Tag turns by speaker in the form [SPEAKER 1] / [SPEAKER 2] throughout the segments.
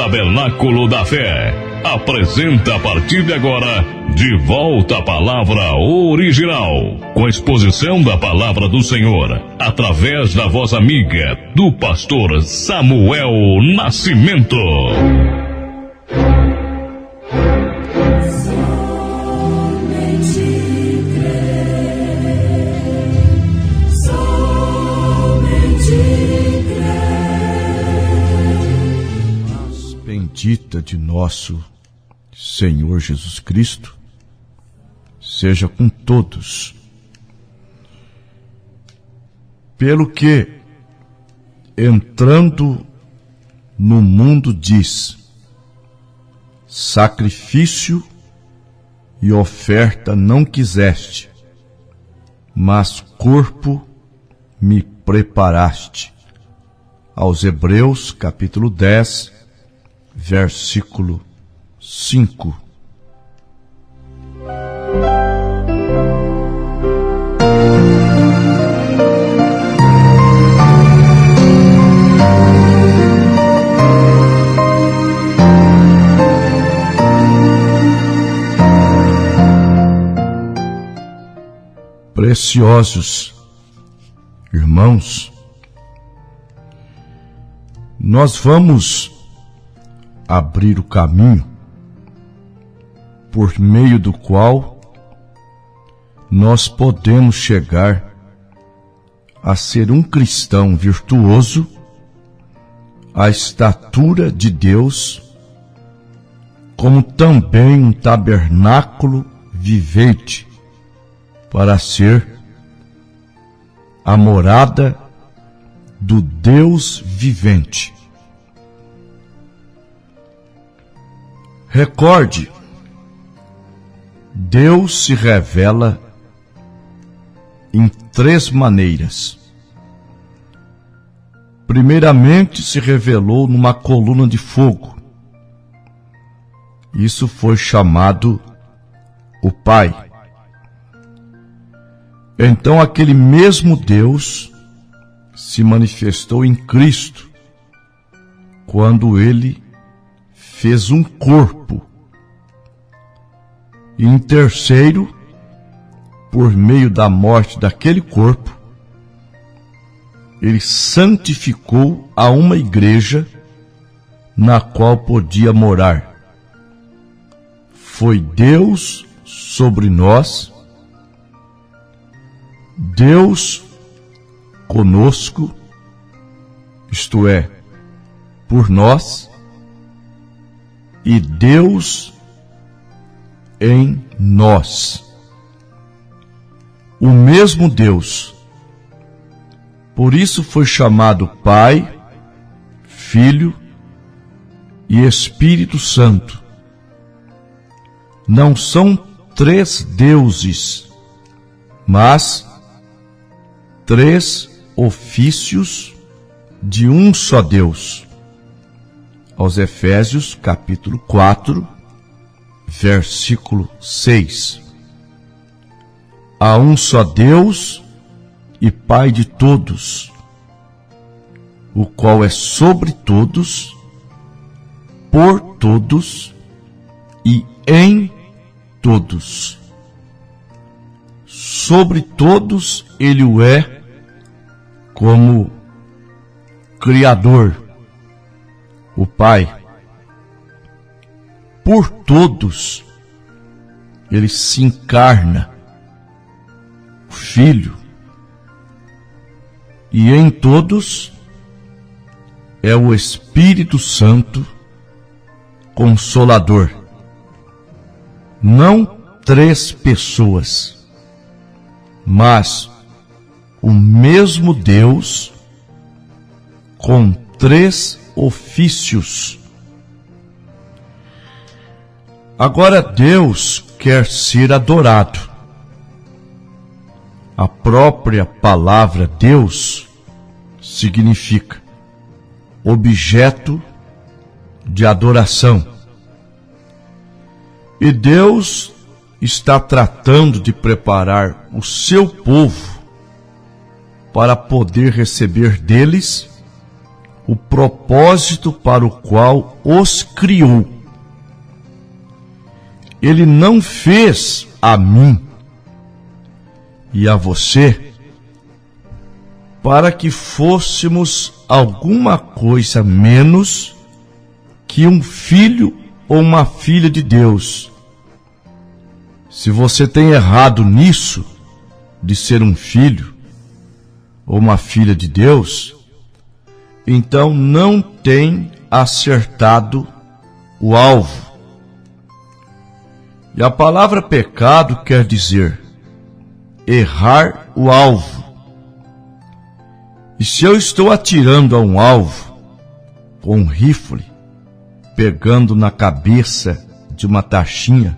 [SPEAKER 1] Tabernáculo da Fé apresenta a partir de agora De Volta à Palavra Original, com a exposição da Palavra do Senhor, através da voz amiga do pastor Samuel Nascimento.
[SPEAKER 2] Bendita de nosso Senhor Jesus Cristo, seja com todos. Pelo que, entrando no mundo, diz: sacrifício e oferta não quiseste, mas corpo me preparaste. Aos Hebreus, capítulo 10, versículo 5. Preciosos irmãos, nós vamos abrir o caminho por meio do qual nós podemos chegar a ser um cristão virtuoso, à estatura de Deus, como também um tabernáculo vivente para ser a morada do Deus vivente. Recorde, Deus se revela em três maneiras. Primeiramente, se revelou numa coluna de fogo. Isso foi chamado o Pai. Então, aquele mesmo Deus se manifestou em Cristo, quando ele fez um corpo. E em terceiro, por meio da morte daquele corpo, ele santificou a uma igreja na qual podia morar. Foi Deus sobre nós, Deus conosco, isto é, por nós, e Deus em nós. O mesmo Deus. Por isso foi chamado Pai, Filho e Espírito Santo. Não são três deuses, mas três ofícios de um só Deus. Aos Efésios, capítulo 4, versículo 6. Há um só Deus e Pai de todos, o qual é sobre todos, por todos e em todos. Sobre todos ele o é como Criador, o Pai. Por todos ele se encarna, o Filho. E em todos é o Espírito Santo Consolador. Não três pessoas, mas o mesmo Deus com três ofícios. Agora Deus quer ser adorado. A própria palavra Deus significa objeto de adoração. E Deus está tratando de preparar o seu povo para poder receber deles o propósito para o qual os criou. Ele não fez a mim e a você para que fôssemos alguma coisa menos que um filho ou uma filha de Deus. Se você tem errado nisso, de ser um filho ou uma filha de Deus, então não tem acertado o alvo. E a palavra pecado quer dizer errar o alvo. E se eu estou atirando a um alvo com um rifle, pegando na cabeça de uma taxinha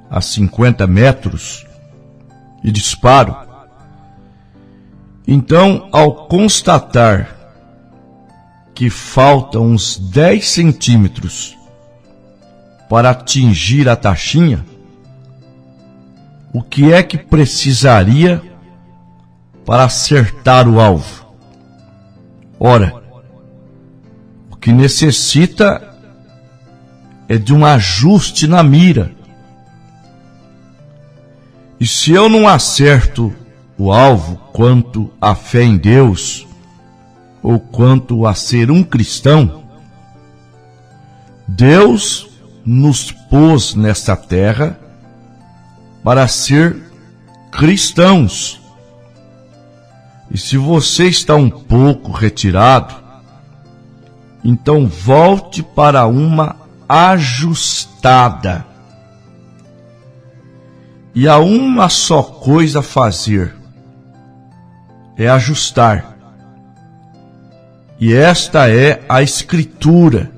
[SPEAKER 2] a 50 metros e disparo, então, ao constatar que faltam uns 10 centímetros para atingir a taxinha, o que é que precisaria para acertar o alvo? Ora, o que necessita é de um ajuste na mira. E se eu não acerto o alvo quanto à fé em Deus, ou quanto a ser um cristão, Deus nos pôs nesta terra para ser cristãos. E se você está um pouco retirado, então volte para uma ajustada. E há uma só coisa a fazer, é ajustar. E esta é a Escritura.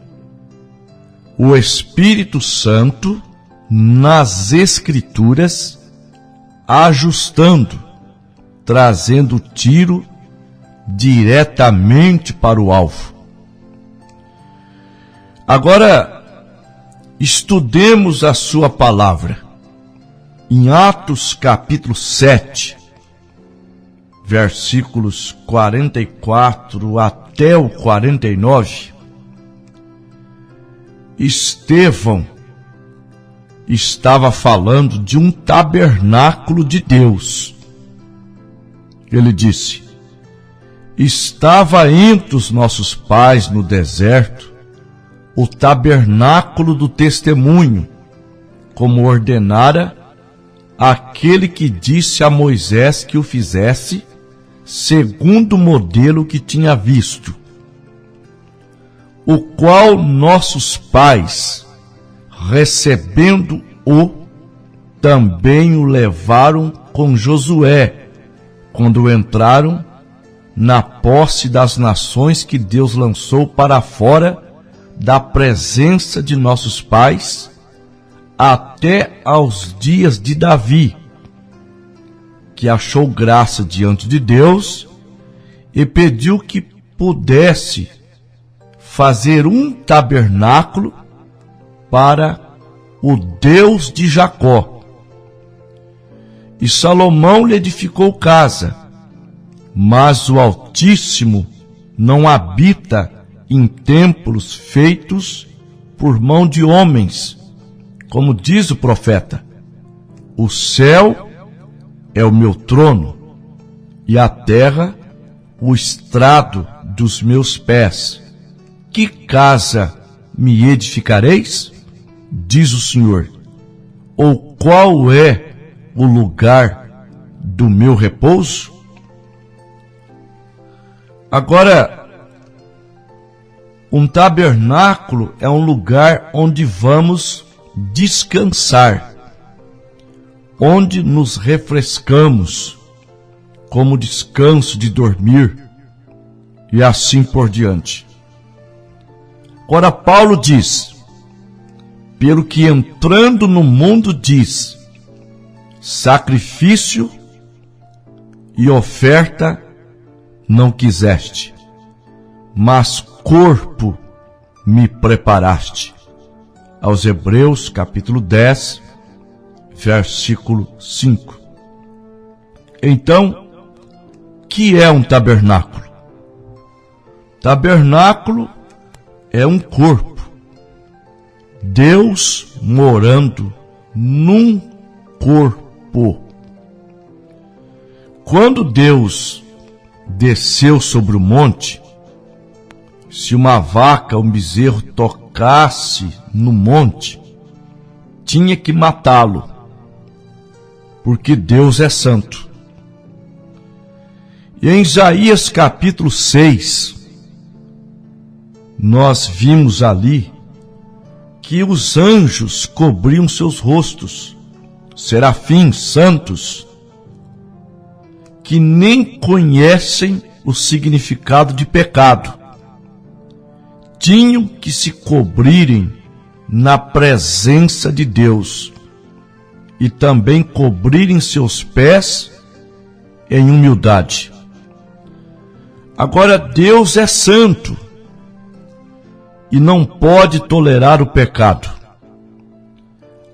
[SPEAKER 2] O Espírito Santo, nas Escrituras, ajustando, trazendo o tiro diretamente para o alvo. Agora, estudemos a sua palavra. Em Atos capítulo 7, versículos 44 até o 49, Estevão estava falando de um tabernáculo de Deus. Ele disse: estava entre os nossos pais no deserto o tabernáculo do testemunho, como ordenara aquele que disse a Moisés que o fizesse, segundo o modelo que tinha visto, o qual nossos pais, recebendo-o, também o levaram com Josué, quando entraram na posse das nações que Deus lançou para fora da presença de nossos pais, até aos dias de Davi, que achou graça diante de Deus e pediu que pudesse fazer um tabernáculo para o Deus de Jacó. E Salomão lhe edificou casa, mas o Altíssimo não habita em templos feitos por mão de homens, como diz o profeta: o céu é o meu trono, e a terra o estrado dos meus pés. Que casa me edificareis? Diz o Senhor. Ou qual é o lugar do meu repouso? Agora, um tabernáculo é um lugar onde vamos descansar, onde nos refrescamos, como descanso de dormir, e assim por diante. Agora Paulo diz: pelo que entrando no mundo diz, sacrifício e oferta não quiseste, mas corpo me preparaste. Aos Hebreus capítulo 10, versículo 5. Então, que é um tabernáculo? tabernáculo é um corpo. Deus morando num corpo. Quando Deus desceu sobre o monte, se uma vaca ou um bezerro tocasse no monte, tinha que matá-lo, porque Deus é santo. E em Isaías capítulo 6, nós vimos ali que os anjos cobriam seus rostos, serafins santos, que nem conhecem o significado de pecado, tinham que se cobrirem na presença de Deus e também cobrirem seus pés em humildade. Agora, Deus é santo e não pode tolerar o pecado.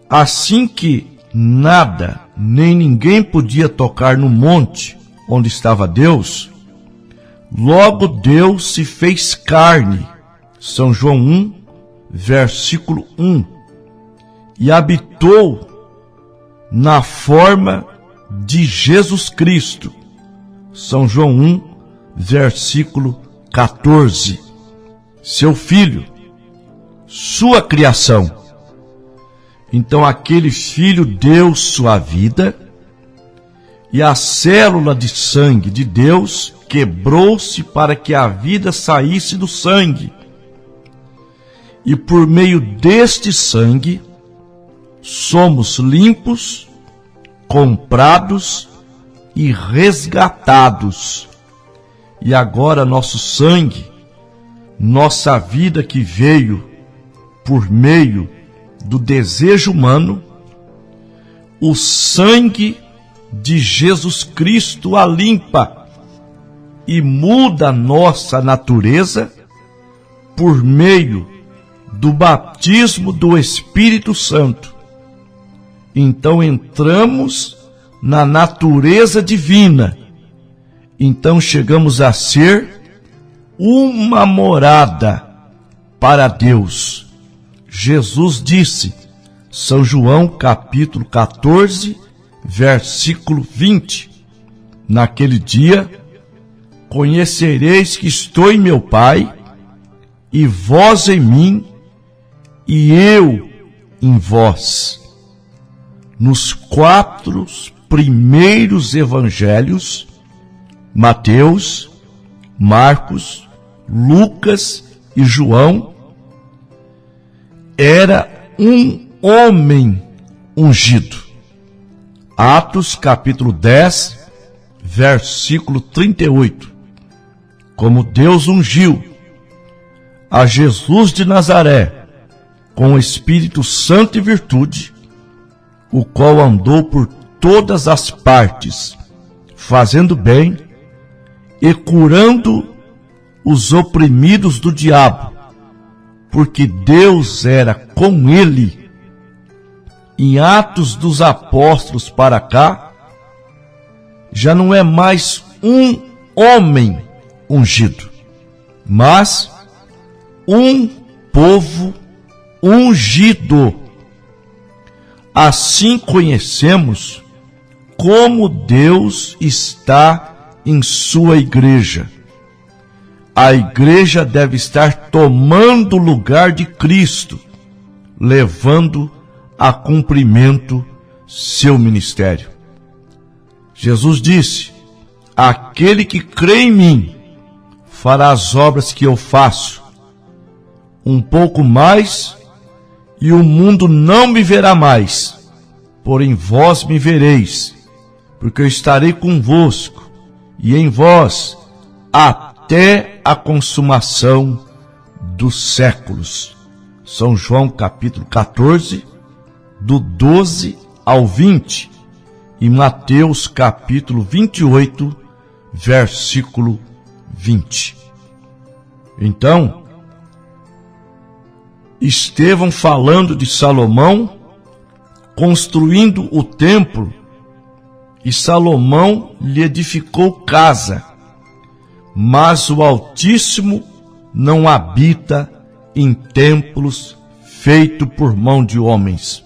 [SPEAKER 2] Assim que nada, nem ninguém podia tocar no monte onde estava Deus, logo Deus se fez carne, São João 1, versículo 1, e habitou na forma de Jesus Cristo, São João 1, versículo 14, seu filho, sua criação. Então aquele filho deu sua vida e a célula de sangue de Deus quebrou-se para que a vida saísse do sangue. E por meio deste sangue, somos limpos, comprados e resgatados. E agora nosso sangue, nossa vida que veio por meio do desejo humano, o sangue de Jesus Cristo a limpa e muda a nossa natureza por meio do batismo do Espírito Santo. Então entramos na natureza divina. Então chegamos a ser uma morada para Deus. Jesus disse, São João capítulo 14, versículo 20, naquele dia, conhecereis que estou em meu Pai, e vós em mim, e eu em vós. Nos 4 primeiros evangelhos, Mateus, Marcos, Lucas e João, era um homem ungido. Atos capítulo 10, versículo 38. Como Deus ungiu a Jesus de Nazaré com o Espírito Santo e virtude, o qual andou por todas as partes, fazendo bem e curando os oprimidos do diabo, porque Deus era com ele. Em Atos dos Apóstolos para cá, já não é mais um homem ungido, mas um povo ungido. Assim conhecemos como Deus está em sua igreja. A igreja deve estar tomando o lugar de Cristo, levando a cumprimento seu ministério. Jesus disse, aquele que crê em mim fará as obras que eu faço, um pouco mais, e o mundo não me verá mais, porém vós me vereis, porque eu estarei convosco, e em vós, até a consumação dos séculos. São João capítulo 14, do 12 ao 20, e Mateus capítulo 28, versículo 20. Então, Estevão falando de Salomão, construindo o templo, e Salomão lhe edificou casa, mas o Altíssimo não habita em templos feitos por mão de homens.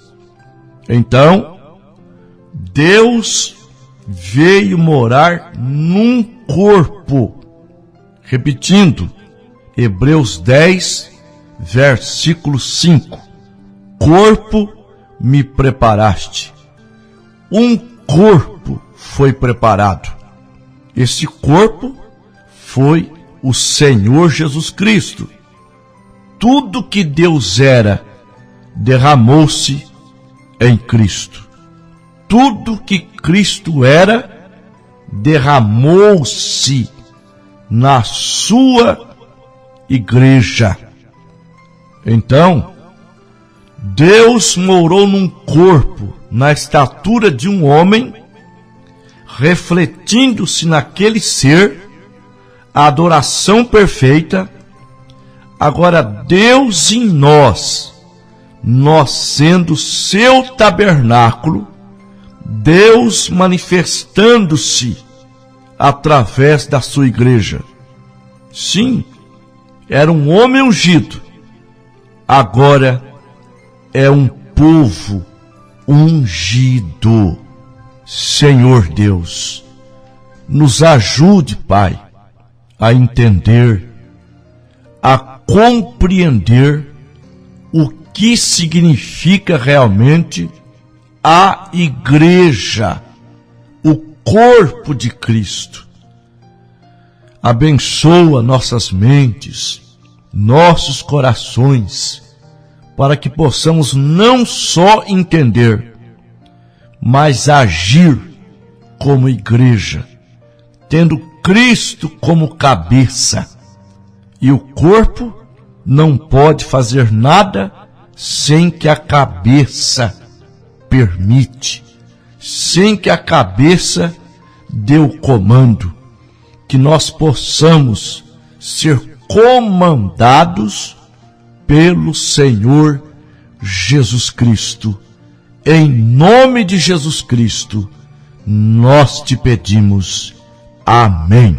[SPEAKER 2] Então, Deus veio morar num corpo. Repetindo, Hebreus 10, versículo 5. Corpo me preparaste. Um corpo foi preparado. Esse corpo foi o Senhor Jesus Cristo. Tudo que Deus era, derramou-se em Cristo. Tudo que Cristo era, derramou-se na sua igreja. Então, Deus morou num corpo, na estatura de um homem, refletindo-se naquele ser, a adoração perfeita. Agora, Deus em nós sendo seu tabernáculo, Deus manifestando-se através da sua igreja. Sim, era um homem ungido, agora é um povo ungido. Senhor Deus, nos ajude, Pai, a entender, a compreender o que significa realmente a igreja, o corpo de Cristo. Abençoa nossas mentes, nossos corações, para que possamos não só entender, mas agir como igreja, tendo Cristo como cabeça. E o corpo não pode fazer nada sem que a cabeça permite, sem que a cabeça dê o comando, que nós possamos ser comandados pelo Senhor Jesus Cristo. Em nome de Jesus Cristo, nós te pedimos. Amém.